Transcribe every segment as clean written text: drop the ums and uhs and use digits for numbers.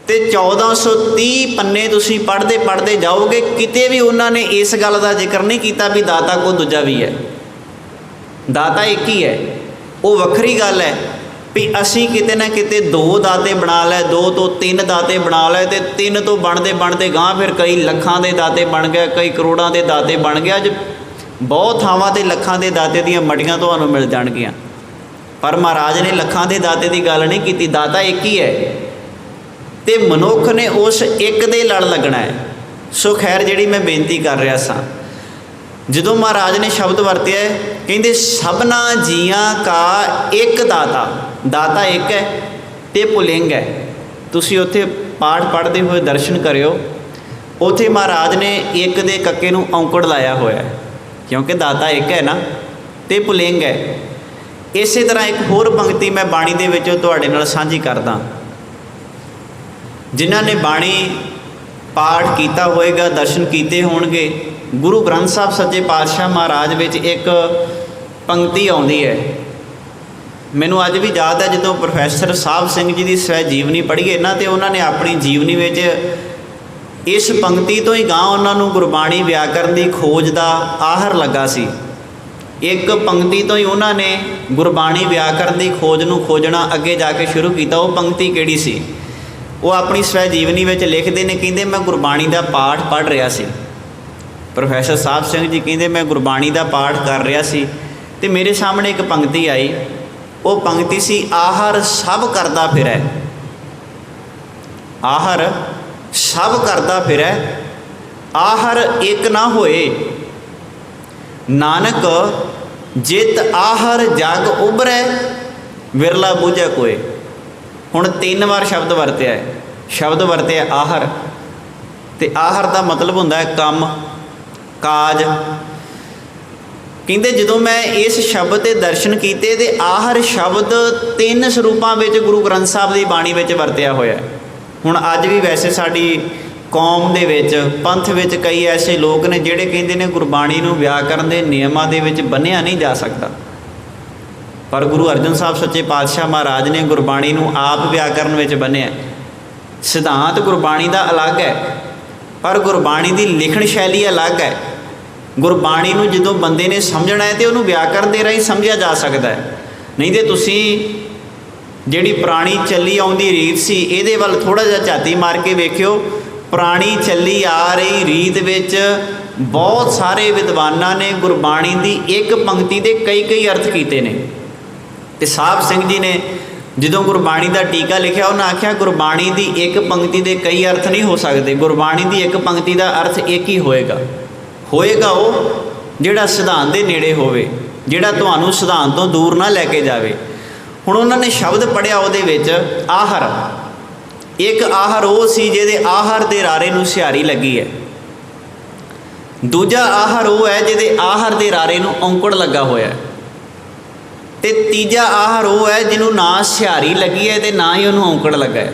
तो 1430 पन्ने तुसीं पढ़ते पढ़ते जाओगे, किते भी उन्होंने इस गल का जिक्र नहीं किया भी दाता को दूजा भी है। दाता एक ही है। वो वक्री गल है भी असी किते ना किते दो दाते बना लै, 2 तो 3 दाते बना लै, तो 3 तो बनते बनते गां फिर कई लखां के दाते बन गए, कई करोड़ों के दाते बन गए। अज बहुत थावां ते लखां के दाते दीयां मड़ियां तुहानूं मिल जाणगियां, पर महाराज ने लखां के दाते की गल नहीं की। दाता एक ही है तो मनुख ने उस एक दे लड़ लगना है। सो खैर जिहड़ी मैं बेनती कर रहा सा, जदों महाराज ने शब्द वरत्या है कहते सबना जियां का एक दाता, दाता एक है तो पुलिंग है। तुसीं उत्थे पाठ पढ़ते हुए दर्शन करियो, उत्थे महाराज ने एक दे कक्के नूं औंकड़ लाया होया है, क्योंकि दाता एक है ना, तो पुलिंग है। इस तरह एक होर पंक्ति मैं बाणी दे विचों तुहाडे नाल साझी करदा। जिन्हां ने बाणी पाठ किया होएगा, दर्शन किए होणगे, गुरु ग्रंथ साहब सच्चे पातशाह महाराज विच एक पंक्ति आउंदी है, मैनूं अज भी याद है जदों प्रोफैसर साहब सिंह जी की स्वै जीवनी पढ़ीए ना, तो उन्होंने अपनी जीवनी विच इस पंक्ति तो ही गां उन्होंने गुरबाणी व्याकरण की खोज का आहर लगा सी। एक पंक्ति तो ही उन्होंने गुरबाणी व्याकरण की खोज नूं खोजना अगे जाके शुरू किया। वो पंक्ति किहड़ी सी? वो अपनी स्वै जीवनी में लिखते हैं, कहते मैं गुरबाणी का पाठ पढ़ रहा सी। प्रोफैसर साहब सिंह जी कहते मैं गुरबाणी का पाठ कर रहा सी तो मेरे सामने एक पंक्ति आई। वो पंक्ति सी आहर सब करदा फिरै, आहर सब करदा फिरै, आहर एक ना होए, नानक जित आहर जग उभरै, विरला बूझै कोय। हुण 3 बार शब्द वरत्या है, शब्द वरत्या आहर, तो आहर का मतलब हुंदा है कम काज। कहते जदों मैं इस शब्द के दर्शन किए तो आहर शब्द 3 स्वरूपों में गुरु ग्रंथ साहब की बाणी में वरत्या होया। हुण अज भी वैसे साडी कौम दे विच पंथ विच कई ऐसे लोग ने जिहड़े कहंदे ने गुरबाणी नूं व्याकरण के नियमां दे विच बन्निया नहीं जा सकता, पर गुरु अर्जन साहब सच्चे पातशाह महाराज ने गुरबाणी नूं आप व्याकरण में बन्निया। सिद्धांत गुरबाणी का अलग है, पर गुरबाणी की लिखण शैली अलग है। गुरबाणी नूं जदों बंदे ने समझना है तो उन्होंने व्याकरण के राही समझा जा सकता है। नहीं तो तुसीं जिहड़ी पुरानी चली आउंदी रीत सी, इहदे वल थोड़ा जिहा झाती मार के वेखियो। पुरानी चली आ रही रीत विच बहुत सारे विद्वानां ने गुरबाणी की एक पंक्ति के कई कई अर्थ किए ने। ते साहब सिंह जी ने जदों गुरबाणी का टीका लिखा, उन्हें आख्या गुरबाणी की एक पंक्ति के कई अर्थ नहीं हो सकते, गुरबाणी की एक पंक्ति का अर्थ एक ही होएगा। होएगा वो जिहड़ा सिद्धांत के नेड़े होवे, जिहड़ा तुहानूं सिद्धांत तो दूर ना लैके जावे। हुण उन्होंने शब्द पढ़िया उहदे विच आहर, एक आहर वो सी जिहदे आहर दे रारे नूं सिहारी लगी है, दूजा आहर वो है जिहदे आहर दे रारे नूं औंकड़ लगा होया है, ते तीजा आहर वो है जिन्हों ना सिहारी लगी है तो ना ही उन्होंने औंकड़ लगा है।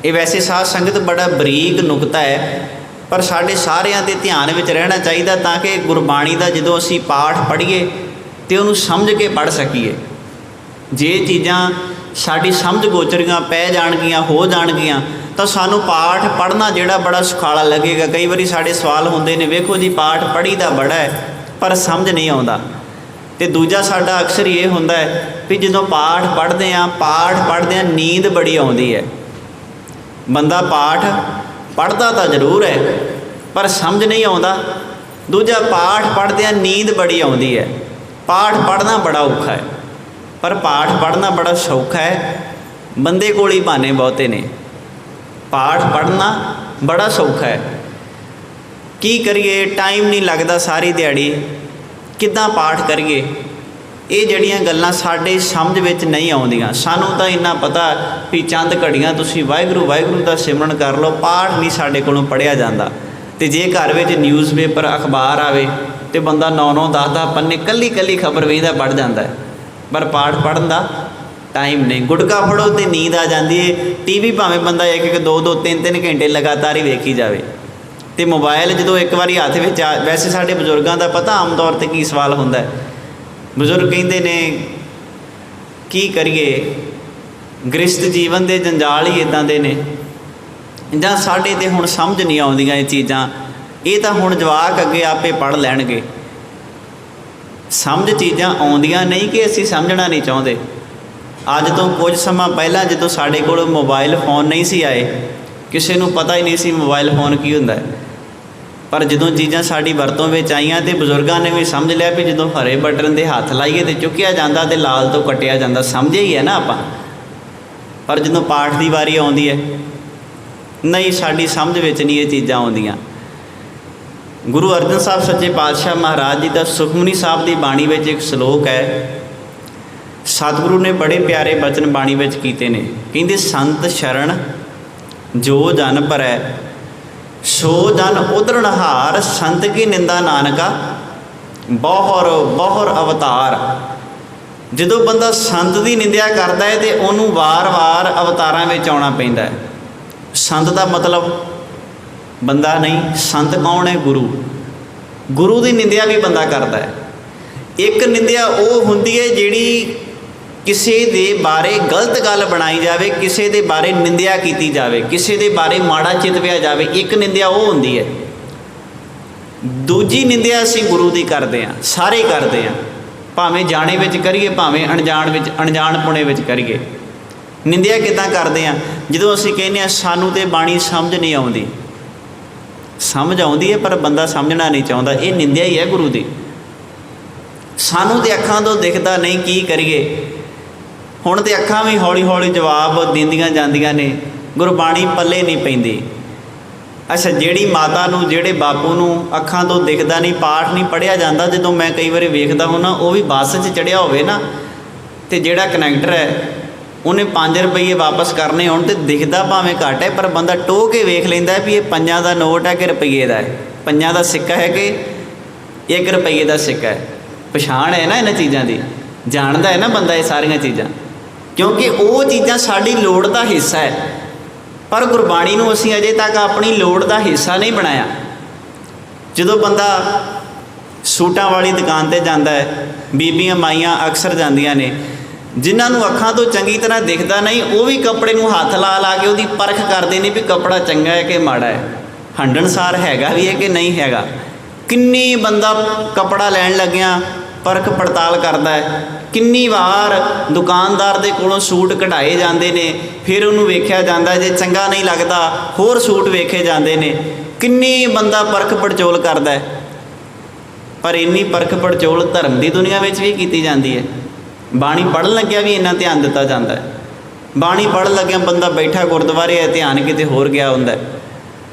ये वैसे साध संगत बड़ा बरीक नुकता है, पर साढ़े सारिਆਂ ਦੇ ध्यान में रहना चाहिए ताकि गुरबाणी का जो असी पाठ पढ़ीए तो उन्होंने समझ के पढ़ सकीए। जे चीज़ां साड़ी समझ गोचरियां पै जाणगियां हो जाणगियां तो सानू पाठ पढ़ना जिहड़ा बड़ा सुखाला लगेगा। कई बारी साढ़े सवाल होंदे ने, वेखो जी पाठ पढ़ी दा बड़ा है पर समझ नहीं आउंदा। तो दूजा साडा अक्सर ये होंदा है भी जदों पाठ पढ़ते हैं नींद बड़ी आउंदी है। बंदा पाठ पढ़ता तो जरूर है पर समझ नहीं आउंदा। दूजा पाठ पढ़ते हैं नींद बड़ी आउंदी है। पाठ पढ़ना बड़ा औखा है, पर पाठ पढ़ना बड़ा सौखा है। बंदे कोल ही बहाने बहुते ने, पाठ पढ़ना बड़ा सौखा है। की करिए, टाइम नहीं लगता सारी दिहाड़ी, किद्दां पाठ करिए। ये जड़ियां गल्लां साडे समझ विच नहीं आउंदियां। सानू तो इन्ना पता भी चंद घड़ियां तुसीं वाहिगुरू वाहिगुरू दा सिमरन कर लो, पाठ नहीं साडे कोलों पढ़िया जांदा। ते जे घर विच न्यूज़पेपर अखबार आवे तो बंदा 9-9 10-10 पन्ने कल्ली कल्ली खबर वेखदा पढ़ जांदा है, पर पाठ पढ़न दा टाइम नहीं। गुटका फड़ो तो नींद आ जाती है। टीवी भावें बंदा 1-1 2-2 3-3 घंटे लगातार ही वेखी जाए। तो मोबाइल जो एक बार हथ में वैसे साढ़े बजुर्गों का पता आम तौर पर की सवाल होंदा है। बजुर्ग कहते ने की करिए, गृहस्थ जीवन के जंजाल ही इदां दे ने। ਜਾਂ ਸਾਡੇ ਤੇ ਹੁਣ ਸਮਝ ਨਹੀਂ ਆਉਂਦੀਆਂ ਇਹ ਚੀਜ਼ਾਂ। ਇਹ ਤਾਂ ਹੁਣ ਜਵਾਕ ਅੱਗੇ ਆਪੇ ਪੜ੍ਹ ਲੈਣਗੇ। ਸਮਝ ਚੀਜ਼ਾਂ ਆਉਂਦੀਆਂ ਨਹੀਂ ਕਿ ਅਸੀਂ ਸਮਝਣਾ ਨਹੀਂ ਚਾਹੁੰਦੇ। ਅੱਜ ਤੋਂ ਕੁਝ ਸਮਾਂ ਪਹਿਲਾਂ ਜਦੋਂ ਸਾਡੇ ਕੋਲ ਮੋਬਾਈਲ ਫੋਨ ਨਹੀਂ ਸੀ ਆਏ, ਕਿਸੇ ਨੂੰ ਪਤਾ ਹੀ ਨਹੀਂ ਸੀ ਮੋਬਾਈਲ ਫੋਨ ਕੀ ਹੁੰਦਾ ਹੈ। ਪਰ ਜਦੋਂ ਚੀਜ਼ਾਂ ਸਾਡੀ ਵਰਤੋਂ ਵਿੱਚ ਆਈਆਂ ਤੇ ਬਜ਼ੁਰਗਾਂ ਨੇ ਵੀ ਸਮਝ ਲਿਆ ਵੀ ਜਦੋਂ ਹਰੇ ਬਟਨ ਦੇ ਹੱਥ ਲਾਈਏ ਤੇ ਚੁੱਕਿਆ ਜਾਂਦਾ ਤੇ ਲਾਲ ਤੋਂ ਕੱਟਿਆ ਜਾਂਦਾ। ਸਮਝੇ ਹੀ ਹੈ ਨਾ ਆਪਾਂ। ਪਰ ਜਦੋਂ ਪਾਠ ਦੀ ਵਾਰੀ ਆਉਂਦੀ ਹੈ, ਨਹੀਂ, ਸਾਡੀ ਸਮਝ ਵਿੱਚ ਨਹੀਂ ਇਹ ਚੀਜ਼ਾਂ ਆਉਂਦੀਆਂ। ਗੁਰੂ ਅਰਜਨ ਸਾਹਿਬ ਸੱਚੇ ਪਾਤਸ਼ਾਹ ਮਹਾਰਾਜ ਜੀ ਦਾ ਸੁਖਮਨੀ ਸਾਹਿਬ ਦੀ ਬਾਣੀ ਵਿੱਚ ਇੱਕ ਸ਼ਲੋਕ ਹੈ। ਸਤਿਗੁਰੂ ਨੇ ਬੜੇ ਪਿਆਰੇ ਬਚਨ ਬਾਣੀ ਵਿੱਚ ਕੀਤੇ ਨੇ। ਕਹਿੰਦੇ, ਸੰਤ ਸ਼ਰਨ ਜੋ ਜਨ ਭਰੈ ਸੋ ਜਨ ਉਦਰਣ ਹਾਰ, ਸੰਤ ਕੀ ਨਿੰਦਾ ਨਾਨਕਾ ਬਹੁਰ ਬਹੁਰ ਅਵਤਾਰ। ਜਦੋਂ ਬੰਦਾ ਸੰਤ ਦੀ ਨਿੰਦਿਆ ਕਰਦਾ ਹੈ ਤੇ ਉਹਨੂੰ ਵਾਰ-ਵਾਰ ਅਵਤਾਰਾਂ ਵਿੱਚ ਆਉਣਾ ਪੈਂਦਾ ਹੈ। ਸੰਤ ਦਾ ਮਤਲਬ ਬੰਦਾ ਨਹੀਂ, ਸੰਤ ਕੌਣ ਹੈ? ਗੁਰੂ। ਗੁਰੂ ਦੀ ਨਿੰਦਿਆ ਵੀ ਬੰਦਾ ਕਰਦਾ ਹੈ। ਇੱਕ ਨਿੰਦਿਆ ਉਹ ਹੁੰਦੀ ਹੈ ਜਿਹੜੀ ਕਿਸੇ ਦੇ ਬਾਰੇ ਗਲਤ ਗੱਲ ਬਣਾਈ ਜਾਵੇ, ਕਿਸੇ ਦੇ ਬਾਰੇ ਨਿੰਦਿਆ ਕੀਤੀ ਜਾਵੇ, ਕਿਸੇ ਦੇ ਬਾਰੇ ਮਾੜਾ ਚਿਤਵਿਆ ਜਾਵੇ। ਇੱਕ ਨਿੰਦਿਆ ਉਹ ਹੁੰਦੀ ਹੈ। ਦੂਜੀ ਨਿੰਦਿਆ ਅਸੀਂ ਗੁਰੂ ਦੀ ਕਰਦੇ ਹਾਂ, ਸਾਰੇ ਕਰਦੇ ਹਾਂ, ਭਾਵੇਂ ਜਾਣੇ ਵਿੱਚ ਕਰੀਏ ਭਾਵੇਂ ਅਣਜਾਣਪੁਣੇ ਵਿੱਚ ਕਰੀਏ। ਨਿੰਦਿਆ ਕਿੱਦਾਂ ਕਰਦੇ ਹਾਂ? ਜਦੋਂ ਅਸੀਂ ਕਹਿੰਦੇ ਹਾਂ ਸਾਨੂੰ ਤੇ ਬਾਣੀ ਸਮਝ ਨਹੀਂ ਆਉਂਦੀ। ਸਮਝ ਆਉਂਦੀ ਹੈ ਪਰ ਬੰਦਾ ਸਮਝਣਾ ਨਹੀਂ ਚਾਹੁੰਦਾ। ਇਹ ਨਿੰਦਿਆ ਹੀ ਹੈ ਗੁਰੂ ਦੀ। ਸਾਨੂੰ ਤੇ ਅੱਖਾਂ ਤੋਂ ਦਿਖਦਾ ਨਹੀਂ, ਕੀ ਕਰੀਏ? ਹੁਣ ਤੇ ਅੱਖਾਂ ਵੀ ਹੌਲੀ ਹੌਲੀ ਜਵਾਬ ਦਿੰਦੀਆਂ ਜਾਂਦੀਆਂ ਨੇ, ਗੁਰਬਾਣੀ ਪੱਲੇ ਨਹੀਂ ਪੈਂਦੀ। ਅੱਛਾ, ਜਿਹੜੀ ਮਾਤਾ ਨੂੰ, ਜਿਹੜੇ ਬਾਪੂ ਨੂੰ ਅੱਖਾਂ ਤੋਂ ਦਿਖਦਾ ਨਹੀਂ, ਪਾਠ ਨਹੀਂ ਪੜ੍ਹਿਆ ਜਾਂਦਾ, ਜਦੋਂ ਮੈਂ ਕਈ ਵਾਰੀ ਵੇਖਦਾ ਹੁੰਦਾ, ਉਹ ਵੀ ਬੱਸ 'ਚ ਚੜ੍ਹਿਆ ਹੋਵੇ ਨਾ, ਤੇ ਜਿਹੜਾ ਕਨੈਕਟਰ ਹੈ ਉਹਨੇ 5 ਰੁਪਈਏ ਵਾਪਸ ਕਰਨੇ ਹੋਣ ਤੇ ਦਿਖਦਾ ਭਾਵੇਂ ਘੱਟ ਹੈ, ਪਰ ਬੰਦਾ ਟੋਹ ਕੇ ਵੇਖ ਲੈਂਦਾ ਵੀ ਇਹ 5 ਦਾ ਨੋਟ ਹੈ ਕਿ ਰੁਪਈਏ ਦਾ ਹੈ, 5 ਦਾ ਸਿੱਕਾ ਹੈ ਕਿ 1 ਰੁਪਈਏ ਦਾ ਸਿੱਕਾ ਹੈ। ਪਛਾਣ ਹੈ ਨਾ ਇਹਨਾਂ ਚੀਜ਼ਾਂ ਦੀ, ਜਾਣਦਾ ਹੈ ਨਾ ਬੰਦਾ ਇਹ ਸਾਰੀਆਂ ਚੀਜ਼ਾਂ, ਕਿਉਂਕਿ ਉਹ ਚੀਜ਼ਾਂ ਸਾਡੀ ਲੋੜ ਦਾ ਹਿੱਸਾ ਹੈ। ਪਰ ਗੁਰਬਾਣੀ ਨੂੰ ਅਸੀਂ ਅਜੇ ਤੱਕ ਆਪਣੀ ਲੋੜ ਦਾ ਹਿੱਸਾ ਨਹੀਂ ਬਣਾਇਆ। ਜਦੋਂ ਬੰਦਾ ਸੂਟਾਂ ਵਾਲੀ ਦੁਕਾਨ 'ਤੇ ਜਾਂਦਾ ਹੈ, ਬੀਬੀਆਂ ਮਾਈਆਂ ਅਕਸਰ ਜਾਂਦੀਆਂ ਨੇ, ਜਿਨ੍ਹਾਂ ਨੂੰ ਅੱਖਾਂ ਤੋਂ ਚੰਗੀ ਤਰ੍ਹਾਂ ਦਿਖਦਾ ਨਹੀਂ, ਉਹ ਵੀ ਕੱਪੜੇ ਨੂੰ ਹੱਥ ਲਾ ਲਾ ਕੇ ਉਹਦੀ ਪਰਖ ਕਰਦੇ ਨੇ ਵੀ ਕੱਪੜਾ ਚੰਗਾ ਹੈ ਕਿ ਮਾੜਾ ਹੈ, ਹੰਡਣਸਾਰ ਹੈਗਾ ਵੀ ਹੈ ਕਿ ਨਹੀਂ ਹੈਗਾ। ਕਿੰਨੀ ਬੰਦਾ ਕੱਪੜਾ ਲੈਣ ਲੱਗਿਆ ਪਰਖ ਪੜਤਾਲ ਕਰਦਾ ਹੈ। ਕਿੰਨੀ ਵਾਰ ਦੁਕਾਨਦਾਰ ਦੇ ਕੋਲੋਂ ਸੂਟ ਕਢਾਏ ਜਾਂਦੇ ਨੇ, ਫਿਰ ਉਹਨੂੰ ਵੇਖਿਆ ਜਾਂਦਾ, ਜੇ ਚੰਗਾ ਨਹੀਂ ਲੱਗਦਾ ਹੋਰ ਸੂਟ ਵੇਖੇ ਜਾਂਦੇ ਨੇ। ਕਿੰਨੀ ਬੰਦਾ ਪਰਖ ਪੜਚੋਲ ਕਰਦਾ ਹੈ। ਪਰ ਇੰਨੀ ਪਰਖ ਪੜਚੋਲ ਧਰਮ ਦੀ ਦੁਨੀਆ ਵਿੱਚ ਵੀ ਕੀਤੀ ਜਾਂਦੀ ਹੈ। ਬਾਣੀ ਪੜ੍ਹਨ ਲੱਗਿਆ ਵੀ ਇੰਨਾ ਧਿਆਨ ਦਿੱਤਾ ਜਾਂਦਾ ਹੈ। ਬਾਣੀ ਪੜ੍ਹਨ ਲੱਗਿਆ ਬੰਦਾ ਬੈਠਾ ਗੁਰਦੁਆਰੇ ਹੈ, ਧਿਆਨ ਕਿਤੇ ਹੋਰ ਗਿਆ ਹੁੰਦਾ,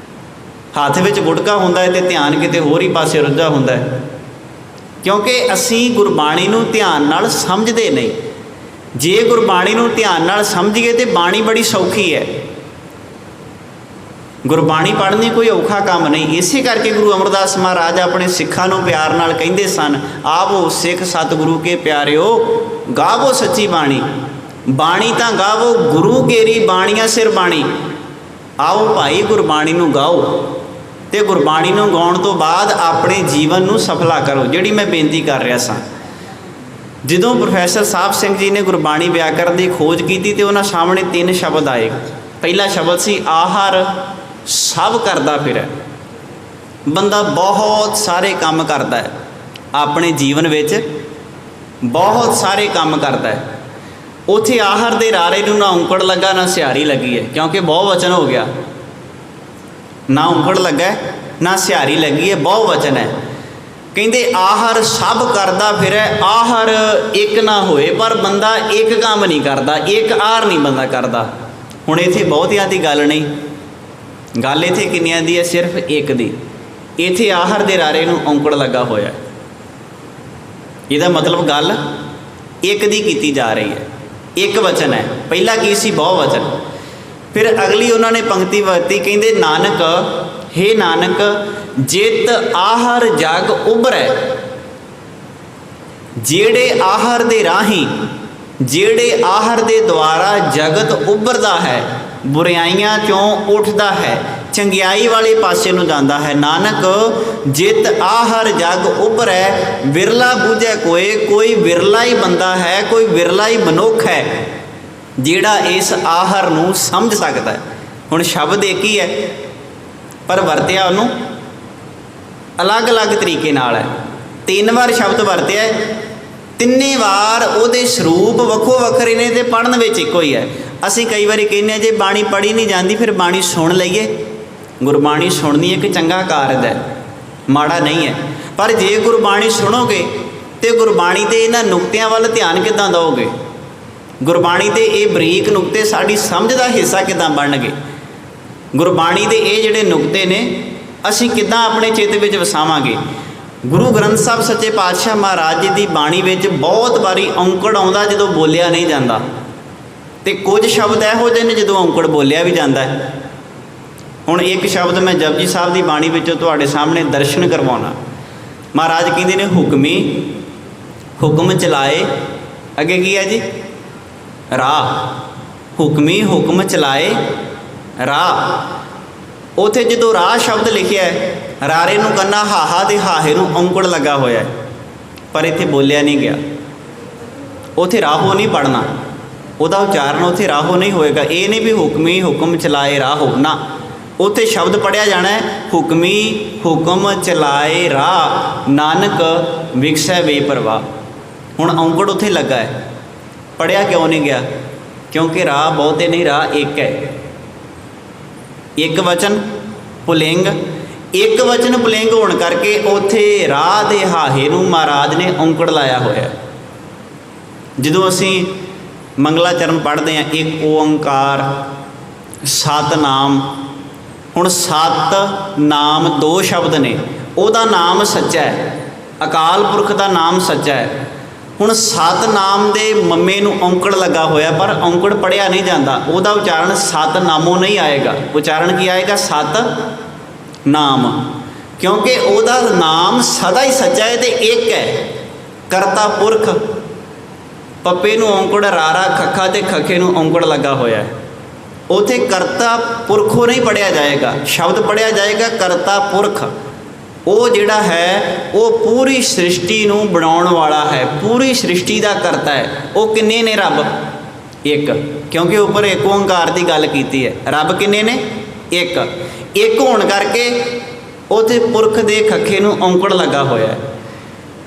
ਹੱਥ ਵਿੱਚ ਗੁਟਕਾ ਹੁੰਦਾ ਹੈ ਤੇ ਧਿਆਨ ਕਿਤੇ ਹੋਰ ਹੀ ਪਾਸੇ ਰੁੱਝਾ ਹੁੰਦਾ ਹੈ, ਕਿਉਂਕਿ ਅਸੀਂ ਗੁਰਬਾਣੀ ਨੂੰ ਧਿਆਨ ਨਾਲ ਸਮਝਦੇ ਨਹੀਂ। ਜੇ ਗੁਰਬਾਣੀ ਨੂੰ ਧਿਆਨ ਨਾਲ ਸਮਝੀਏ ਤੇ ਬਾਣੀ ਬੜੀ ਸੌਖੀ ਹੈ। ਗੁਰਬਾਣੀ ਪੜ੍ਹਨੀ ਕੋਈ ਔਖਾ ਕੰਮ ਨਹੀਂ। ਇਸੇ ਕਰਕੇ ਗੁਰੂ ਅਮਰਦਾਸ ਮਹਾਰਾਜ ਆਪਣੇ ਸਿੱਖਾਂ ਨੂੰ ਪਿਆਰ ਨਾਲ ਕਹਿੰਦੇ ਸਨ, ਆਵੋ ਸਿੱਖ ਸਤਿਗੁਰੂ ਕੇ ਪਿਆਰਿਓ, ਗਾਵੋ ਸੱਚੀ ਬਾਣੀ। ਬਾਣੀ ਤਾਂ ਗਾਵੋ, ਗੁਰੂ ਕੇਰੀ ਬਾਣੀਆਂ ਸਿਰ ਬਾਣੀ। ਆਓ ਭਾਈ ਗੁਰਬਾਣੀ ਨੂੰ ਗਾਓ, ਤੇ ਗੁਰਬਾਣੀ ਨੂੰ ਗਾਉਣ ਤੋਂ ਬਾਅਦ ਆਪਣੇ ਜੀਵਨ ਨੂੰ ਸਫਲਾ ਕਰੋ। ਜਿਹੜੀ ਮੈਂ ਬੇਨਤੀ ਕਰ ਰਿਹਾ ਸਾਂ, ਜਦੋਂ ਪ੍ਰੋਫੈਸਰ ਸਾਹਿਬ ਸਿੰਘ ਜੀ ਨੇ ਗੁਰਬਾਣੀ ਵਿਆਕਰਨ ਦੀ ਖੋਜ ਕੀਤੀ ਤੇ ਉਹਨਾਂ ਸਾਹਮਣੇ 3 ਸ਼ਬਦ ਆਏ। ਪਹਿਲਾ ਸ਼ਬਦ ਸੀ ਆਹਰ ਸਭ ਕਰਦਾ ਫਿਰੈ। ਬੰਦਾ ਬਹੁਤ ਸਾਰੇ ਕੰਮ ਕਰਦਾ ਹੈ, ਆਪਣੇ ਜੀਵਨ ਵਿੱਚ ਬਹੁਤ ਸਾਰੇ ਕੰਮ ਕਰਦਾ ਹੈ। ਉੱਥੇ ਆਹਰ ਦੇ ਰਾਰੇ ਨੂੰ ਨਾ ਔਂਕੜ ਲੱਗਾ ਨਾ ਸਿਹਾਰੀ ਲੱਗੀ ਹੈ, ਕਿਉਂਕਿ ਬਹੁ ਵਚਨ ਹੋ ਗਿਆ। ਨਾ ਔਂਕੜ ਲੱਗਾ ਨਾ ਸਿਹਾਰੀ ਲੱਗੀ ਹੈ, ਬਹੁ ਵਚਨ ਹੈ। ਕਹਿੰਦੇ ਆਹਰ ਸਭ ਕਰਦਾ ਫਿਰੈ। ਆਹਰ ਇੱਕ ਨਾ ਹੋਏ, ਪਰ ਬੰਦਾ ਇੱਕ ਕੰਮ ਨਹੀਂ ਕਰਦਾ, ਇੱਕ ਆਹਰ ਨਹੀਂ ਬੰਦਾ ਕਰਦਾ। ਹੁਣ ਇੱਥੇ ਬਹੁਤਿਆਂ ਦੀ ਗੱਲ ਨਹੀਂ, ਗੱਲ ਇੱਥੇ ਕਿੰਨਿਆਂ ਦੀ ਹੈ? ਸਿਰਫ ਇੱਕ ਦੀ। ਇੱਥੇ ਆਹਰ ਦੇ ਰਾਰੇ ਨੂੰ ਔਂਕੜ ਲੱਗਾ ਹੋਇਆ, ਇਹਦਾ ਮਤਲਬ ਗੱਲ ਇੱਕ ਦੀ ਕੀਤੀ ਜਾ ਰਹੀ ਹੈ, ਇੱਕ ਵਚਨ ਹੈ। ਪਹਿਲਾ ਕੀ ਸੀ? ਬਹੁ ਵਚਨ। ਫਿਰ ਅਗਲੀ ਉਹਨਾਂ ਨੇ ਪੰਕਤੀ ਵਰਤੀ, ਕਹਿੰਦੇ ਨਾਨਕ, ਹੇ ਨਾਨਕ, ਜਿਤ ਆਹਰ ਜਗ ਉਭਰੈ। ਜਿਹੜੇ ਆਹਰ ਦੇ ਰਾਹੀਂ, ਜਿਹੜੇ ਆਹਰ ਦੇ ਦੁਆਰਾ ਜਗਤ ਉੱਭਰਦਾ ਹੈ, ਬੁਰਾਈਆਂ ਚੋਂ ਉੱਠਦਾ ਹੈ, ਚੰਗਿਆਈ ਵਾਲੇ ਪਾਸੇ ਨੂੰ ਜਾਂਦਾ ਹੈ। ਨਾਨਕ ਜਿਤ ਆਹਰ ਜਗ ਉਭਰੈ, ਵਿਰਲਾ ਬੂਝੈ ਕੋਏ। ਕੋਈ ਵਿਰਲਾ ਹੀ ਬੰਦਾ ਹੈ, ਕੋਈ ਵਿਰਲਾ ਹੀ ਮਨੁੱਖ ਹੈ ਜਿਹੜਾ ਇਸ ਆਹਰ ਨੂੰ ਸਮਝ ਸਕਦਾ ਹੈ। ਹੁਣ ਸ਼ਬਦ ਇੱਕ ਹੀ ਹੈ, ਪਰ ਵਰਤਿਆ ਉਹਨੂੰ ਅਲੱਗ-ਅਲੱਗ ਤਰੀਕੇ ਨਾਲ ਹੈ। 3 ਵਾਰ ਸ਼ਬਦ ਵਰਤਿਆ ਹੈ, ਤਿੰਨੇ ਵਾਰ ਉਹਦੇ ਸਰੂਪ ਵੱਖੋ ਵੱਖਰੇ ਨੇ ਤੇ ਪੜ੍ਹਨ ਵਿੱਚ ਇੱਕੋ ਹੀ ਹੈ। ਅਸੀਂ ਕਈ ਵਾਰੀ ਕਹਿੰਦੇ ਹਾਂ ਜੇ ਬਾਣੀ ਪੜ੍ਹੀ ਨਹੀਂ ਜਾਂਦੀ ਫਿਰ ਬਾਣੀ ਸੁਣ ਲਈਏ। ਗੁਰਬਾਣੀ ਸੁਣਨੀ ਇੱਕ ਚੰਗਾ ਕਾਰਜ ਹੈ, ਮਾੜਾ ਨਹੀਂ ਹੈ। ਪਰ ਜੇ ਗੁਰਬਾਣੀ ਸੁਣੋਗੇ ਤੇ ਗੁਰਬਾਣੀ ਦੇ ਇਹਨਾਂ ਨੁਕਤਿਆਂ ਵੱਲ ਧਿਆਨ ਕਿੱਦਾਂ ਦਿਓਗੇ? ਗੁਰਬਾਣੀ ਦੇ ਇਹ ਬਰੀਕ ਨੁਕਤੇ ਸਾਡੀ ਸਮਝ ਦਾ ਹਿੱਸਾ ਕਿੱਦਾਂ ਬਣਨਗੇ? ਗੁਰਬਾਣੀ ਦੇ ਇਹ ਜਿਹੜੇ ਨੁਕਤੇ ਨੇ ਅਸੀਂ ਕਿੱਦਾਂ ਆਪਣੇ ਚਿੱਤ ਵਿੱਚ ਵਸਾਵਾਂਗੇ? ਗੁਰੂ ਗ੍ਰੰਥ ਸਾਹਿਬ ਸੱਚੇ ਪਾਤਸ਼ਾਹ ਮਹਾਰਾਜ ਜੀ ਦੀ ਬਾਣੀ ਵਿੱਚ ਬਹੁਤ ਵਾਰੀ ਔਂਕੜ ਆਉਂਦਾ ਜਦੋਂ ਬੋਲਿਆ ਨਹੀਂ ਜਾਂਦਾ, ਤੇ ਕੁਝ ਸ਼ਬਦ ਇਹੋ ਜਿਹੇ ਨੇ ਜਦੋਂ ਔਂਕੜ ਬੋਲਿਆ ਵੀ ਜਾਂਦਾ ਹੈ। ਹੁਣ ਇੱਕ ਸ਼ਬਦ ਮੈਂ ਜਪਜੀ ਸਾਹਿਬ ਦੀ ਬਾਣੀ ਵਿੱਚੋਂ ਤੁਹਾਡੇ ਸਾਹਮਣੇ ਦਰਸ਼ਨ ਕਰਵਾਉਣਾ। ਮਹਾਰਾਜ ਕਹਿੰਦੇ ਨੇ ਹੁਕਮੀ ਹੁਕਮ ਚਲਾਏ, ਅੱਗੇ ਕੀ ਹੈ ਜੀ? ਰਾਹ। ਹੁਕਮੀ ਹੁਕਮ ਚਲਾਏ ਰਾਹ। ਉੱਥੇ ਜਦੋਂ ਰਾਹ ਸ਼ਬਦ ਲਿਖਿਆ ਹੈ, ਰਾਰੇ ਨੂੰ ਕੰਨਾ ਹਾਹਾ ਤੇ ਹਾਹੇ ਨੂੰ ਔਂਕੜ ਲੱਗਾ ਹੋਇਆ ਹੈ, ਪਰ ਇੱਥੇ ਬੋਲਿਆ ਨਹੀਂ ਗਿਆ। ਉੱਥੇ ਰਾਹੋ ਨਹੀਂ ਪੜ੍ਹਨਾ, ਉਹਦਾ ਉਚਾਰਨ ਉੱਥੇ ਰਾਹੋ ਨਹੀਂ ਹੋਏਗਾ। ਇਹ ਨਹੀਂ ਵੀ ਹੁਕਮੀ ਹੁਕਮ ਚਲਾਏ ਰਾਹੋ, ਨਾ, ਉੱਥੇ ਸ਼ਬਦ ਪੜ੍ਹਿਆ ਜਾਣਾ ਹੈ ਹੁਕਮੀ ਹੁਕਮ ਚਲਾਏ ਰਾਹ, ਨਾਨਕ ਵਿਗਸੈ ਬੇਪਰਵਾਹ। ਹੁਣ ਔਂਕੜ ਉੱਥੇ ਲੱਗਾ ਹੈ, ਪੜ੍ਹਿਆ ਕਿਉਂ ਨਹੀਂ ਗਿਆ? ਕਿਉਂਕਿ ਰਾਹ ਬਹੁਤੇ ਨਹੀਂ, ਰਾਹ ਇੱਕ ਹੈ। ਇੱਕ ਵਚਨ ਪੁਲਿੰਗ, ਇੱਕ ਵਚਨ ਪੁਲਿੰਗ ਹੋਣ ਕਰਕੇ ਉੱਥੇ ਰਾਹ ਦੇ ਹਾਹੇ ਨੂੰ ਮਹਾਰਾਜ ਨੇ ਔਂਕੜ ਲਾਇਆ ਹੋਇਆ। ਜਦੋਂ ਅਸੀਂ ਮੰਗਲਾਚਰਨ ਪੜ੍ਹਦੇ ਹਾਂ, ਇੱਕ ਓੰਕਾਰ ਸਤਿਨਾਮ। ਹੁਣ ਸਤ ਨਾਮ 2 ਸ਼ਬਦ ਨੇ, ਉਹਦਾ ਨਾਮ ਸੱਚਾ ਹੈ, ਅਕਾਲ ਪੁਰਖ ਦਾ ਨਾਮ ਸੱਚਾ ਹੈ। ਹੁਣ ਸਤਿਨਾਮ ਦੇ ਮੰਮੇ ਨੂੰ ਔਂਕੜ ਲੱਗਾ ਹੋਇਆ, ਪਰ ਔਂਕੜ ਪੜ੍ਹਿਆ ਨਹੀਂ ਜਾਂਦਾ। ਉਹਦਾ ਉਚਾਰਨ ਸਤਨਾਮੋਂ ਨਹੀਂ ਆਏਗਾ, ਉਚਾਰਨ ਕੀ ਆਏਗਾ? ਸਤਨਾਮ, ਕਿਉਂਕਿ ਉਹਦਾ ਨਾਮ ਸਦਾ ਹੀ ਸੱਚਾ ਹੈ ਤੇ ਇੱਕ ਹੈ। ਕਰਤਾ ਪੁਰਖ, ਪੱਪੇ ਨੂੰ ਔਂਕੜ ਰਾਰਾ ਖੱਖਾ ਤੇ ਖੱਖੇ ਨੂੰ ਔਂਕੜ ਲੱਗਾ ਹੋਇਆ ਹੈ। ਉੱਥੇ ਕਰਤਾ ਪੁਰਖੋਂ ਨਹੀਂ ਪੜ੍ਹਿਆ ਜਾਏਗਾ, ਸ਼ਬਦ ਪੜ੍ਹਿਆ ਜਾਏਗਾ ਕਰਤਾ ਪੁਰਖ। ਉਹ ਜਿਹੜਾ ਹੈ ਉਹ ਪੂਰੀ ਸ੍ਰਿਸ਼ਟੀ ਨੂੰ ਬਣਾਉਣ ਵਾਲਾ ਹੈ, ਪੂਰੀ ਸ੍ਰਿਸ਼ਟੀ ਦਾ ਕਰਤਾ ਹੈ। ਉਹ ਕਿੰਨੇ ਨੇ ਰੱਬ? ਇੱਕ, ਕਿਉਂਕਿ ਉੱਪਰ ਇੱਕ ਓਂਕਾਰ ਦੀ ਗੱਲ ਕੀਤੀ ਹੈ। ਰੱਬ ਕਿੰਨੇ ਨੇ? ਇੱਕ। ਇੱਕ ਹੋਣ ਕਰਕੇ ਉੱਥੇ ਪੁਰਖ ਦੇ ਖੱਖੇ ਨੂੰ ਔਂਕੜ ਲੱਗਾ ਹੋਇਆ ਹੈ।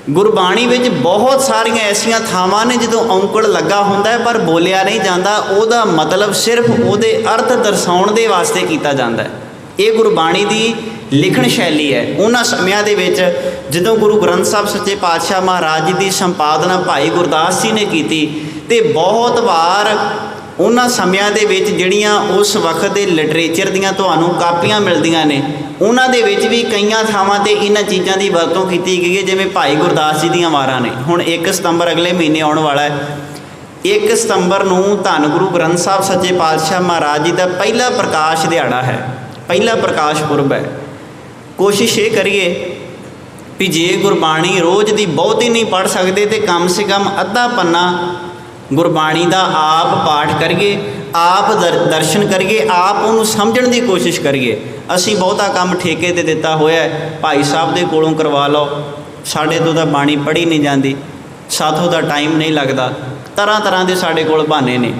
ਗੁਰਬਾਣੀ ਵਿੱਚ ਬਹੁਤ ਸਾਰੀਆਂ ਐਸੀਆਂ ਥਾਵਾਂ ਨੇ ਜਦੋਂ ਔਂਕੜ ਲੱਗਾ ਹੁੰਦਾ ਹੈ ਪਰ ਬੋਲਿਆ ਨਹੀਂ ਜਾਂਦਾ। ਉਹਦਾ ਮਤਲਬ ਸਿਰਫ ਉਹਦੇ ਅਰਥ ਦਰਸਾਉਣ ਦੇ ਵਾਸਤੇ ਕੀਤਾ ਜਾਂਦਾ ਹੈ। ਇਹ ਗੁਰਬਾਣੀ ਦੀ ਲਿਖਣ ਸ਼ੈਲੀ ਹੈ। ਉਹਨਾਂ ਸਮਿਆਂ ਦੇ ਵਿੱਚ ਜਦੋਂ ਗੁਰੂ ਗ੍ਰੰਥ ਸਾਹਿਬ ਸੱਚੇ ਪਾਤਸ਼ਾਹ ਮਹਾਰਾਜ ਜੀ ਦੀ ਸੰਪਾਦਨਾ ਭਾਈ ਗੁਰਦਾਸ ਜੀ ਨੇ ਕੀਤੀ, ਤੇ ਬਹੁਤ ਵਾਰ ਉਹਨਾਂ ਸਮਿਆਂ ਦੇ ਵਿੱਚ ਜਿਹੜੀਆਂ ਉਸ ਵਕਤ ਦੇ ਲਿਟਰੇਚਰ ਦੀਆਂ ਤੁਹਾਨੂੰ ਕਾਪੀਆਂ ਮਿਲਦੀਆਂ ਨੇ, ਉਹਨਾਂ ਦੇ ਵਿੱਚ ਵੀ ਕਈਆਂ ਥਾਵਾਂ 'ਤੇ ਇਹਨਾਂ ਚੀਜ਼ਾਂ ਦੀ ਵਰਤੋਂ ਕੀਤੀ ਗਈ ਹੈ, ਜਿਵੇਂ ਭਾਈ ਗੁਰਦਾਸ ਜੀ ਦੀਆਂ ਵਾਰਾਂ ਨੇ। ਹੁਣ 1 ਸਤੰਬਰ ਅਗਲੇ ਮਹੀਨੇ ਆਉਣ ਵਾਲਾ ਹੈ। 1 ਸਤੰਬਰ ਨੂੰ ਧੰਨ ਗੁਰੂ ਗ੍ਰੰਥ ਸਾਹਿਬ ਸੱਚੇ ਪਾਤਸ਼ਾਹ ਮਹਾਰਾਜ ਜੀ ਦਾ ਪਹਿਲਾ ਪ੍ਰਕਾਸ਼ ਦਿਹਾੜਾ ਹੈ, ਪਹਿਲਾ ਪ੍ਰਕਾਸ਼ ਪੁਰਬ ਹੈ। ਕੋਸ਼ਿਸ਼ ਇਹ ਕਰੀਏ ਵੀ ਜੇ ਗੁਰਬਾਣੀ ਰੋਜ਼ ਦੀ ਬਹੁਤੀ ਨਹੀਂ ਪੜ੍ਹ ਸਕਦੇ ਤੇ ਕਮ ਸੇ ਕਮ ਅੱਧਾ ਪੰਨਾ ਗੁਰਬਾਣੀ ਦਾ ਆਪ ਪਾਠ ਕਰੀਏ, ਆਪ ਦਰਸ਼ਨ ਕਰੀਏ, ਆਪ ਉਹਨੂੰ ਸਮਝਣ ਦੀ ਕੋਸ਼ਿਸ਼ ਕਰੀਏ। ਅਸੀਂ ਬਹੁਤਾ ਕੰਮ ਠੇਕੇ 'ਤੇ ਦਿੱਤਾ ਹੋਇਆ, ਭਾਈ ਸਾਹਿਬ ਦੇ ਕੋਲੋਂ ਕਰਵਾ ਲਓ, ਸਾਡੇ ਤੋਂ ਤਾਂ ਬਾਣੀ ਪੜ੍ਹੀ ਨਹੀਂ ਜਾਂਦੀ, ਸਾਥੋਂ ਦਾ ਟਾਈਮ ਨਹੀਂ ਲੱਗਦਾ, ਤਰ੍ਹਾਂ ਤਰ੍ਹਾਂ ਦੇ ਸਾਡੇ ਕੋਲ ਬਹਾਨੇ ਨੇ।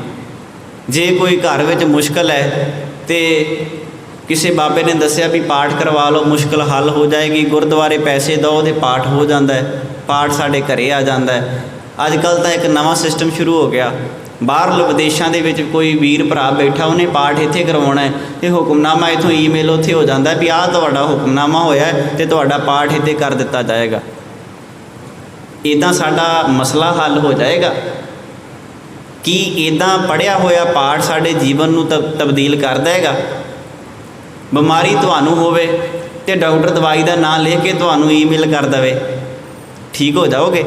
ਜੇ ਕੋਈ ਘਰ ਵਿੱਚ ਮੁਸ਼ਕਲ ਹੈ ਤੇ ਕਿਸੇ ਬਾਬੇ ਨੇ ਦੱਸਿਆ ਵੀ ਪਾਠ ਕਰਵਾ ਲਓ, ਮੁਸ਼ਕਲ ਹੱਲ ਹੋ ਜਾਏਗੀ, ਗੁਰਦੁਆਰੇ ਪੈਸੇ ਦਿਓ ਤੇ ਪਾਠ ਹੋ ਜਾਂਦਾ ਹੈ, ਪਾਠ ਸਾਡੇ ਘਰੇ ਆ ਜਾਂਦਾ ਹੈ। ਅੱਜ ਕੱਲ੍ਹ ਤਾਂ ਇੱਕ ਨਵਾਂ ਸਿਸਟਮ ਸ਼ੁਰੂ ਹੋ ਗਿਆ, ਬਾਹਰ ਵਿਦੇਸ਼ਾਂ ਦੇ ਵਿੱਚ ਕੋਈ ਵੀਰ ਭਰਾ ਬੈਠਾ, ਉਹਨੇ ਪਾਠ ਇੱਥੇ ਕਰਵਾਉਣਾ ਹੈ ਤੇ ਹੁਕਮਨਾਮਾ ਇੱਥੋਂ ਈਮੇਲ ਉੱਥੇ ਹੋ ਜਾਂਦਾ ਵੀ ਆਹ ਤੁਹਾਡਾ ਹੁਕਮਨਾਮਾ ਹੋਇਆ ਤੇ ਤੁਹਾਡਾ ਪਾਠ ਇੱਥੇ ਕਰ ਦਿੱਤਾ ਜਾਏਗਾ। ਇੱਦਾਂ ਸਾਡਾ ਮਸਲਾ ਹੱਲ ਹੋ ਜਾਏਗਾ? ਕੀ ਇੱਦਾਂ ਪੜ੍ਹਿਆ ਹੋਇਆ ਪਾਠ ਸਾਡੇ ਜੀਵਨ ਨੂੰ ਤਬਦੀਲ ਕਰ ਦੇਗਾ? ਬਿਮਾਰੀ ਤੁਹਾਨੂੰ ਹੋਵੇ ਤੇ ਡਾਕਟਰ ਦਵਾਈ ਦਾ ਨਾਂ ਲਿਖ ਕੇ ਤੁਹਾਨੂੰ ਈਮੇਲ ਕਰ ਦੇਵੇ, ਠੀਕ ਹੋ ਜਾਓਗੇ?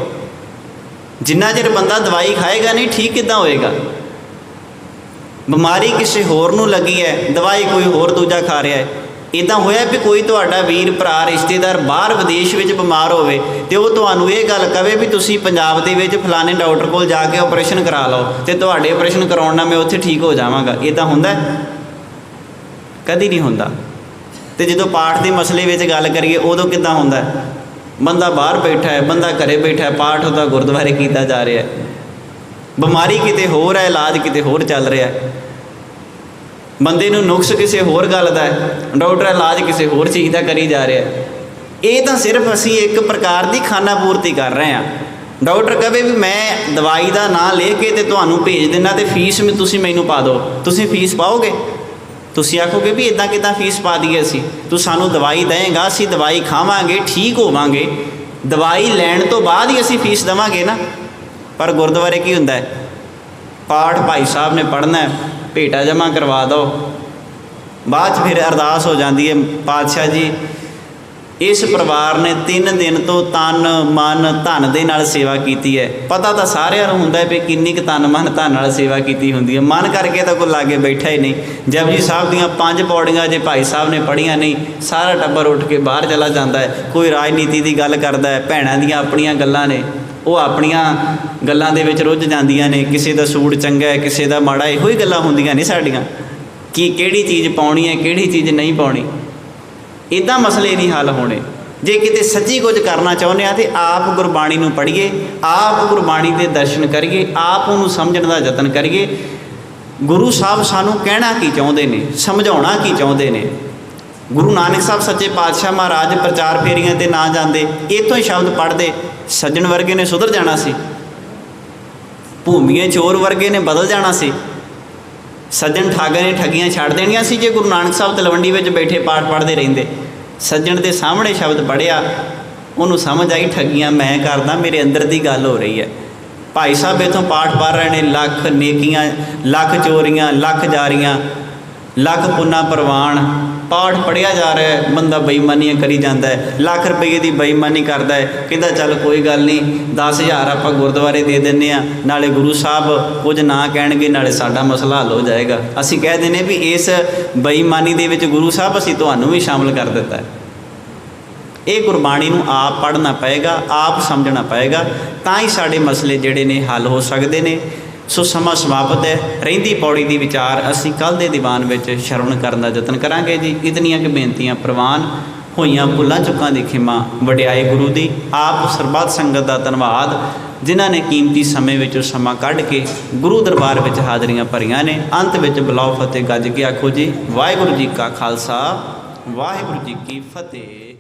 ਜਿੰਨਾ ਚਿਰ ਬੰਦਾ ਦਵਾਈ ਖਾਏਗਾ ਨਹੀਂ, ਠੀਕ ਕਿੱਦਾਂ ਹੋਏਗਾ? ਬਿਮਾਰੀ ਕਿਸੇ ਹੋਰ ਨੂੰ ਲੱਗੀ ਹੈ, ਦਵਾਈ ਕੋਈ ਹੋਰ ਦੂਜਾ ਖਾ ਰਿਹਾ ਹੈ। ਇੱਦਾਂ ਹੋਇਆ ਵੀ ਕੋਈ ਤੁਹਾਡਾ ਵੀਰ ਭਰਾ ਰਿਸ਼ਤੇਦਾਰ ਬਾਹਰ ਵਿਦੇਸ਼ ਵਿੱਚ ਬਿਮਾਰ ਹੋਵੇ ਤੇ ਉਹ ਤੁਹਾਨੂੰ ਇਹ ਗੱਲ ਕਹੇ ਵੀ ਤੁਸੀਂ ਪੰਜਾਬ ਦੇ ਵਿੱਚ ਫਲਾਣੇ ਡਾਕਟਰ ਕੋਲ ਜਾ ਕੇ ਆਪਰੇਸ਼ਨ ਕਰਾ ਲਓ ਤੇ ਤੁਹਾਡੇ ਆਪਰੇਸ਼ਨ ਕਰਾਉਣ ਨਾਲ ਮੈਂ ਉੱਥੇ ਠੀਕ ਹੋ ਜਾਵਾਂਗਾ। ਇੱਦਾਂ ਹੁੰਦਾ? ਕਦੀ ਨਹੀਂ ਹੁੰਦਾ। ਤੇ ਜਦੋਂ ਪਾਠ ਦੇ ਮਸਲੇ ਵਿੱਚ ਗੱਲ ਕਰੀਏ ਉਦੋਂ ਕਿੱਦਾਂ ਹੁੰਦਾ? ਬੰਦਾ ਬਾਹਰ ਬੈਠਾ ਹੈ, ਬੰਦਾ ਘਰੇ ਬੈਠਾ ਹੈ, ਪਾਠ ਉਹਦਾ ਗੁਰਦੁਆਰੇ ਕੀਤਾ ਜਾ ਰਿਹਾ ਹੈ। ਬਿਮਾਰੀ ਕਿਤੇ ਹੋਰ ਹੈ, ਇਲਾਜ ਕਿਤੇ ਹੋਰ ਚੱਲ ਰਿਹਾ ਹੈ। ਬੰਦੇ ਨੂੰ ਨੁਕਸ ਕਿਸੇ ਹੋਰ ਗੱਲ ਦਾ ਹੈ, ਡਾਕਟਰ ਇਲਾਜ ਕਿਸੇ ਹੋਰ ਚੀਜ਼ ਦਾ ਕਰੀ ਜਾ ਰਿਹਾ। ਇਹ ਤਾਂ ਸਿਰਫ ਅਸੀਂ ਇੱਕ ਪ੍ਰਕਾਰ ਦੀ ਖਾਨਾ ਪੂਰਤੀ ਕਰ ਰਹੇ ਹਾਂ। ਡਾਕਟਰ ਕਹੇ ਵੀ ਮੈਂ ਦਵਾਈ ਦਾ ਨਾਂ ਲੈ ਕੇ ਤੇ ਤੁਹਾਨੂੰ ਭੇਜ ਦਿੰਦਾ ਤੇ ਫੀਸ ਵੀ ਤੁਸੀਂ ਮੈਨੂੰ ਪਾ ਦਿਓ, ਤੁਸੀਂ ਫੀਸ ਪਾਓਗੇ? ਤੁਸੀਂ ਆਖੋਗੇ ਵੀ ਇਦਾਂ ਕਿੱਦਾਂ ਫੀਸ ਪਾ ਦਈਏ ਅਸੀਂ? ਤੂੰ ਸਾਨੂੰ ਦਵਾਈ ਦੇਵੇਂਗਾ, ਅਸੀਂ ਦਵਾਈ ਖਾਵਾਂਗੇ, ਠੀਕ ਹੋਵਾਂਗੇ, ਦਵਾਈ ਲੈਣ ਤੋਂ ਬਾਅਦ ਹੀ ਅਸੀਂ ਫੀਸ ਦੇਵਾਂਗੇ ਨਾ। ਪਰ ਗੁਰਦੁਆਰੇ ਕੀ ਹੁੰਦਾ ਹੈ, ਪਾਠ ਭਾਈ ਸਾਹਿਬ ਨੇ ਪੜ੍ਹਨਾ, ਭੇਟਾ ਜਮ੍ਹਾਂ ਕਰਵਾ ਦਿਓ, ਬਾਅਦ 'ਚ ਫਿਰ ਅਰਦਾਸ ਹੋ ਜਾਂਦੀ ਹੈ, ਪਾਤਸ਼ਾਹ ਜੀ ਇਸ ਪਰਿਵਾਰ ਨੇ 3 ਦਿਨ ਤੋਂ ਤਨ ਮਨ ਧਨ ਦੇ ਨਾਲ ਸੇਵਾ ਕੀਤੀ ਹੈ। ਪਤਾ ਤਾਂ ਸਾਰਿਆਂ ਨੂੰ ਹੁੰਦਾ ਵੀ ਕਿੰਨੀ ਕੁ ਤਨ ਮਨ ਧਨ ਨਾਲ ਸੇਵਾ ਕੀਤੀ ਹੁੰਦੀ ਹੈ, ਮਨ ਕਰਕੇ ਤਾਂ ਕੋਈ ਲਾਗੇ ਬੈਠਾ ਹੀ ਨਹੀਂ। ਜਪਜੀ ਸਾਹਿਬ ਦੀਆਂ 5 ਪੌੜੀਆਂ ਜੇ ਭਾਈ ਸਾਹਿਬ ਨੇ ਪੜ੍ਹੀਆਂ ਨਹੀਂ, ਸਾਰਾ ਟੱਬਰ ਉੱਠ ਕੇ ਬਾਹਰ ਚਲਾ ਜਾਂਦਾ ਹੈ। ਕੋਈ ਰਾਜਨੀਤੀ ਦੀ ਗੱਲ ਕਰਦਾ ਹੈ, ਭੈਣਾਂ ਦੀਆਂ ਆਪਣੀਆਂ ਗੱਲਾਂ ਨੇ, ਉਹ ਆਪਣੀਆਂ ਗੱਲਾਂ ਦੇ ਵਿੱਚ ਰੁੱਝ ਜਾਂਦੀਆਂ ਨੇ। ਕਿਸੇ ਦਾ ਸੂਟ ਚੰਗਾ ਹੈ, ਕਿਸੇ ਦਾ ਮਾੜਾ, ਇਹੋ ਹੀ ਗੱਲਾਂ ਹੁੰਦੀਆਂ ਨੇ ਸਾਡੀਆਂ ਕਿ ਕਿਹੜੀ ਚੀਜ਼ ਪਾਉਣੀ ਹੈ, ਕਿਹੜੀ ਚੀਜ਼ ਨਹੀਂ ਪਾਉਣੀ। ਇੱਦਾਂ ਮਸਲੇ ਨਹੀਂ ਹੱਲ ਹੋਣੇ। ਜੇ ਕਿਤੇ ਸੱਚੀ ਕੁਝ ਕਰਨਾ ਚਾਹੁੰਦੇ ਆ ਤਾਂ ਆਪ ਗੁਰਬਾਣੀ ਨੂੰ ਪੜ੍ਹੀਏ, ਆਪ ਗੁਰਬਾਣੀ ਦੇ ਦਰਸ਼ਨ ਕਰੀਏ, ਆਪ ਉਹਨੂੰ ਸਮਝਣ ਦਾ ਯਤਨ ਕਰੀਏ। ਗੁਰੂ ਸਾਹਿਬ ਸਾਨੂੰ ਕਹਿਣਾ ਕੀ ਚਾਹੁੰਦੇ ਨੇ, ਸਮਝਾਉਣਾ ਕੀ ਚਾਹੁੰਦੇ ਨੇ। ਗੁਰੂ ਨਾਨਕ ਸਾਹਿਬ ਸੱਚੇ ਪਾਤਸ਼ਾਹ ਮਹਾਰਾਜ ਪ੍ਰਚਾਰ ਫੇਰੀਆਂ 'ਤੇ ਨਾ ਜਾਂਦੇ, ਇੱਥੋਂ ਹੀ ਸ਼ਬਦ ਪੜ੍ਹਦੇ, ਸੱਜਣ ਵਰਗੇ ਨੇ ਸੁਧਰ ਜਾਣਾ ਸੀ, ਭੂਮੀਏ ਚੋਰ ਵਰਗੇ ਨੇ ਬਦਲ ਜਾਣਾ ਸੀ, ਸੱਜਣ ਠੱਗ ਨੇ ਠੱਗੀਆਂ ਛੱਡ ਦੇਣੀਆਂ ਸੀ। ਜੇ ਗੁਰੂ ਨਾਨਕ ਸਾਹਿਬ ਤਲਵੰਡੀ ਵਿੱਚ ਬੈਠੇ ਪਾਠ ਪੜ੍ਹਦੇ ਰਹਿੰਦੇ, ਸੱਜਣ ਦੇ ਸਾਹਮਣੇ ਸ਼ਬਦ ਪੜ੍ਹਿਆ, ਉਹਨੂੰ ਸਮਝ ਆਈ ਠੱਗੀਆਂ ਮੈਂ ਕਰਦਾ, ਮੇਰੇ ਅੰਦਰ ਦੀ ਗੱਲ ਹੋ ਰਹੀ ਹੈ। ਭਾਈ ਸਾਹਿਬ ਇੱਥੋਂ ਪਾਠ ਪੜ੍ਹ ਰਹੇ ਨੇ, ਲੱਖ ਨੇਕੀਆਂ, ਲੱਖ ਚੋਰੀਆਂ, ਲੱਖ ਜਾਰੀਆਂ, ਲੱਖ ਪੁੰਨਾ ਪ੍ਰਵਾਨ, ਪਾਠ ਪੜ੍ਹਿਆ ਜਾ ਰਿਹਾ ਹੈ, ਬੰਦਾ ਬੇਈਮਾਨੀਆਂ ਕਰੀ ਜਾਂਦਾ ਹੈ, ਲੱਖ ਰੁਪਏ ਦੀ ਬੇਈਮਾਨੀ ਕਰਦਾ ਹੈ, ਕਹਿੰਦਾ ਚੱਲ ਕੋਈ ਗੱਲ ਨਹੀਂ 10,000 ਆਪਾਂ ਗੁਰਦੁਆਰੇ ਦੇ ਦਿੰਦੇ ਹਾਂ, ਨਾਲੇ ਗੁਰੂ ਸਾਹਿਬ ਕੁਝ ਨਾ ਕਹਿਣਗੇ, ਨਾਲੇ ਸਾਡਾ ਮਸਲਾ ਹੱਲ ਹੋ ਜਾਏਗਾ। ਅਸੀਂ ਕਹਿ ਦਿੰਦੇ ਵੀ ਇਸ ਬੇਈਮਾਨੀ ਦੇ ਵਿੱਚ ਗੁਰੂ ਸਾਹਿਬ ਅਸੀਂ ਤੁਹਾਨੂੰ ਵੀ ਸ਼ਾਮਲ ਕਰ ਦਿੱਤਾ ਹੈ। ਇਹ ਗੁਰਬਾਣੀ ਨੂੰ ਆਪ ਪੜ੍ਹਨਾ ਪਏਗਾ, ਆਪ ਸਮਝਣਾ ਪਏਗਾ, ਤਾਂ ਹੀ ਸਾਡੇ ਮਸਲੇ ਜਿਹੜੇ ਨੇ ਹੱਲ ਹੋ ਸਕਦੇ ਨੇ। ਸੋ ਸਮਾਂ ਸਮਾਪਤ ਹੈ। ਰਹਿੰਦੀ ਪੌੜੀ ਦੀ ਵਿਚਾਰ ਅਸੀਂ ਕੱਲ੍ਹ ਦੇ ਦੀਵਾਨ ਵਿੱਚ ਸ਼ਰਵਣ ਕਰਨ ਦਾ ਯਤਨ ਕਰਾਂਗੇ ਜੀ। ਇਤਨੀਆਂ ਕਿ ਬੇਨਤੀਆਂ ਪ੍ਰਵਾਨ ਹੋਈਆਂ, ਭੁੱਲਾਂ ਚੁੱਕਾਂ ਦੀ ਖਿਮਾ, ਵਡਿਆਈ ਗੁਰੂ ਦੀ। ਆਪ ਸਰਬੱਤ ਸੰਗਤ ਦਾ ਧੰਨਵਾਦ ਜਿਨ੍ਹਾਂ ਨੇ ਕੀਮਤੀ ਸਮੇਂ ਵਿੱਚੋਂ ਸਮਾਂ ਕੱਢ ਕੇ ਗੁਰੂ ਦਰਬਾਰ ਵਿੱਚ ਹਾਜ਼ਰੀਆਂ ਭਰੀਆਂ ਨੇ। ਅੰਤ ਵਿੱਚ ਬੁਲਾਓ ਫਤਿਹ ਗੱਜ ਕੇ ਆਖੋ ਜੀ, ਵਾਹਿਗੁਰੂ ਜੀ ਕਾ ਖਾਲਸਾ, ਵਾਹਿਗੁਰੂ ਜੀ ਕੀ ਫਤਿਹ।